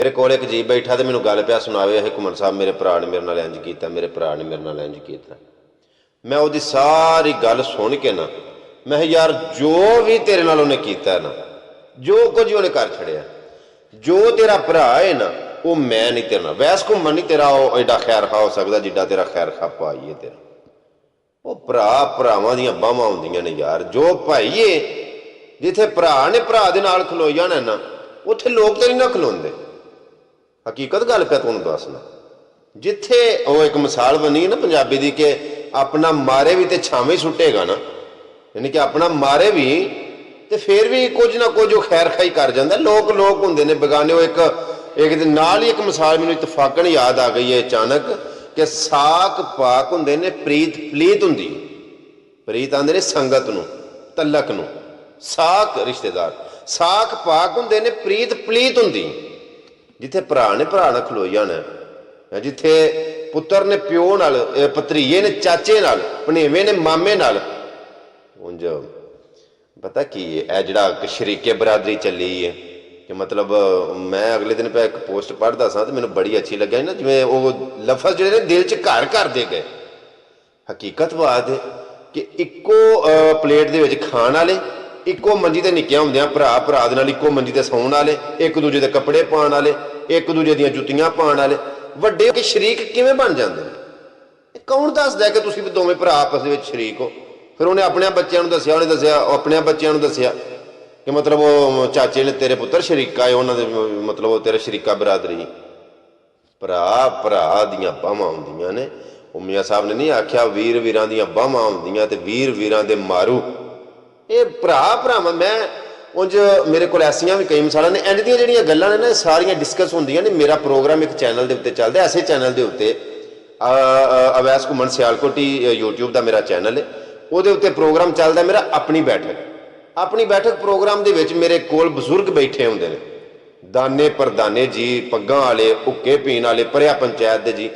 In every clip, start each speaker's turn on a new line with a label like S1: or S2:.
S1: मेरे को एक जी बैठा तो मैं गल पिया सुनावे, घुमन साहब मेरे भरा ने मेरे नाल इंज कीता, मेरे भरा ने मेरे नाल इंज कीता। मैं उसकी सारी गल सुन के ना मैं यार जो भी तेरे नाल उन्हें कीता ना, जो कुछ उन्हें कर छड़िया, जो तेरा भरा है ना वो मैं नहीं तेरे नाल। वैस घुमन नहीं तेरा एडा खैर खा हो सकता जिड्डा तेरा खैर खा पाई है तेरा। वो भरा भरावां दियां बाहां हुंदियां ने यार। जो भाईए जिथे भरा ने भरा दे नाल खलो जाना ना, उत्थे लोग तो नहीं ना खलोंदे। हकीकत गल पे तुहानूं दसना, जिथे वो एक मिसाल बनी है ना पंजाबी दी कि अपना मारे भी तो छावे सुटेगा ना, यानी कि अपना मारे भी तो फिर भी कुछ ना कुछ खैर खाई कर जाता। लोग लोग होंगे ने बेगाने। एक दिन नाल ही एक मिसाल मैनूं इतफाकन याद आ गई है अचानक कि साक पाक होंगे ने, प्रीत पलीत होंगी। प्रीत आंदे ने संगत नूं, तलक नूं, साक रिश्तेदार, साक पाक होंगे ने, प्रीत पलीत होंगी। जिथे भरा ने भरा नाल खलो जाना, जिथे पुत्र ने प्यो नाल, भतरीए ने चाचे नाल, भनेवे ने मामे नाल। उंज पता की है जिहड़ा शरीके बरादरी चली है कि मतलब मैं अगले दिन पे एक पोस्ट पढ़ता सा तो मैनूं बड़ी अच्छी लगी ना, जिवें वो लफज जिहड़े ने दिल च घर कर दे गए। हकीकत बात है कि इक्को प्लेट दे विच खाण वाले, इक्को मंजी ते निक्कियां हुंदियां भरा भरा दे नाल इक्को मंजी ते सौण वाले, एक दूजे दे कपड़े पाउण वाले, एक दूजे दीयां जुत्तियां पाउण वाले, वड्डे के शरीक किवें बन जांदे ने? कौन दसदा कि तुसीं दोवें भरा आपस दे विच शरीक हो? फिर उन्हें अपने बच्चों दसिया, उन्हें दसिया अपने बच्चों दसिया कि मतलब वो चाचे ने तेरे पुत्र शरीका है, उन्होंने मतलब वो तेरे शरीका बरादरी। भरा भरा दियां बाहां हुंदियां ने। मियां साहब ने नहीं आख्या वीर वीरां दियां बाहां हुंदियां ते वीर वीरां दे मारू। ये भरा भरावां मैं उंज मेरे को ऐसियां भी कई मिसालां ने। इंज दियां जिहड़ियां गल्लां ने ना सारियां डिस्कस हुंदियां ने। मेरा प्रोग्राम एक चैनल के उत्ते चलदा, ऐसे चैनल के उत्ते अवैस घुमन सियालकोटी यूट्यूब का मेरा चैनल है, ਉਹਦੇ ਉੱਤੇ प्रोग्राम चलता मेरा अपनी बैठक प्रोग्राम ਦੇ ਵਿੱਚ मेरे कोल बजुर्ग बैठे होंगे ने, दाने परदाने जी, पग्गां वाले, हुक्के पीण वाले, परिया पंचायत के जी।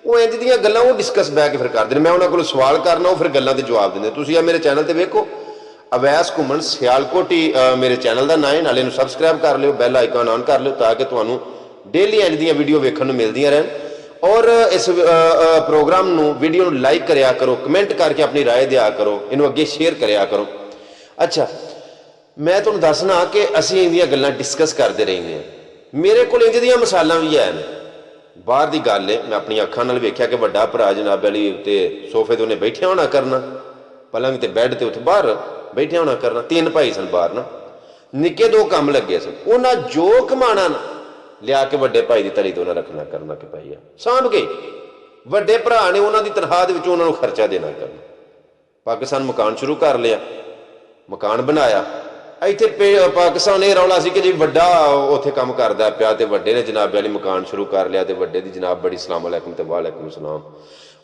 S1: वो इंज दियां गल्लां वो डिस्कस बह के फिर करते हैं। मैं उन्होंने को सवाल करना, वो फिर गल्लां दे जवाब देंगे। तुसीं आ मेरे चैनल पर वेखो, अवैस घुमन सियालकोटी मेरे चैनल का नाम है। नाले नूं सबसक्राइब कर लियो, बैल आइकन ऑन कर लियो ताकि तुहानूं डेली इंज दियां वीडियो वेखण नूं मिलदियां रहन। और इस प्रोग्राम नूं वीडियो नूं लाइक करिया करो, कमेंट करके अपनी राय दिया करो, इनू अगे शेयर करिया करो। अच्छा, मैं तुहानूं दसना कि असीं इहदियां गल्लां डिस्कस करते रहने हैं। मेरे कोल इंज दियां मिसालां भी है। बाहर की गल है, मैं अपनी अखां नाल वेख्या कि वड्डा भरा जनाब वाली उत्ते सोफे ते उन्हें बैठिया होना करना, पलंग ते बैड ते उत्थे बाहर बैठिया होना करना। 3 भाई सन बाहर ना, निक्के 2 काम लगे सन। उन्हां जो कमाना ना लिया के वड्डे भाई की तली तो उन्हें रखना करना कि भाई सांभ के। वड्डे भरा ने उन्हों की तनख्वाह के विचों उन्होंने खर्चा देना करना। पाकिस्तान मकान शुरू कर लिया, मकान बनाया। इत्थे पाकिस्तान ये रौला सी कि जी वड्डा उत्थे काम करदा पिया ते वड्डे ने जनाब वाली मकान शुरू कर लिया ते वड्डे दी जनाब बड़ी सलाम अलैकुम ते वालेकुम सलाम।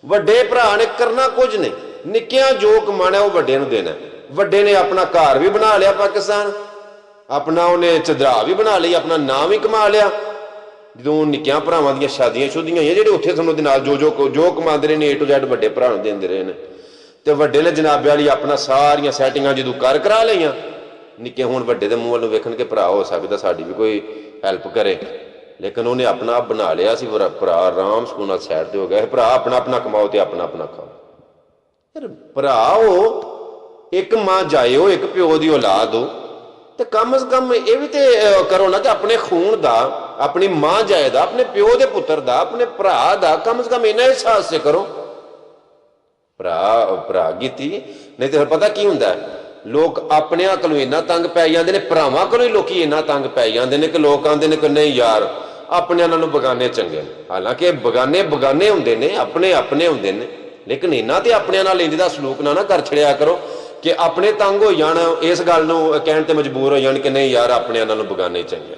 S1: वड्डे भरा ने करना कुछ नहीं, निक्कियां जो कमाना वो वड्डे नूं देना। वड्डे ने अपना घर भी बना लिया पाकिस्तान, अपना उन्हें चदरा भी बना ली, अपना नाम भी कमा लिया। जो निक्कियां भरावां दियां शादियां शुदियां होईयां, जिहड़े उत्थे सानूं दे नाल जो कमांदे रहे ने A to Z वड्डे भरा नूं देंदे रहे ने। ते वड्डे ने जनाबे वाली अपना सारियां सैटिंगां जदों कर करा लईयां, निक्के हुण वड्डे दे मूंह वल्लों वेखण के भरा हो सकदा साडी भी कोई हैल्प करे, लेकिन उन्हें अपना आप बना लिया सी। भरा आराम सकून नाल सैड ते हो गया। भरा अपना अपना कमाओ ते अपना अपना खाओ। यार भरा हो, एक मां जाए हो, एक प्यो दी औलाद हो, तो कम से कम ये भी तो करो ना कि अपने खून का, अपनी मां जाए का, अपने प्यो के पुत्र का, अपने भरा का कम से कम इन्ना एहसास से करो। भरा कीती नहीं तो पता की हुंदा है, लोग अपने कोलों इन्ना तंग पै जांदे ने, भरावां कोलों ही लोग इन्ना तंग पै जांदे ने कि लोग आंदे ने कि नहीं यार अपने नालों बगाने चंगे ने। हालांकि बगाने बगाने हुंदे ने, अपने अपने हुंदे ने, लेकिन इन्ना ते अपने नाल इंज दा सलूक ना कर छड़िया करो कि अपने तंग हो जाण, इस गल नूं कहण ते मजबूर हो जाण कि नहीं यार अपने नालों बगाने चंगे।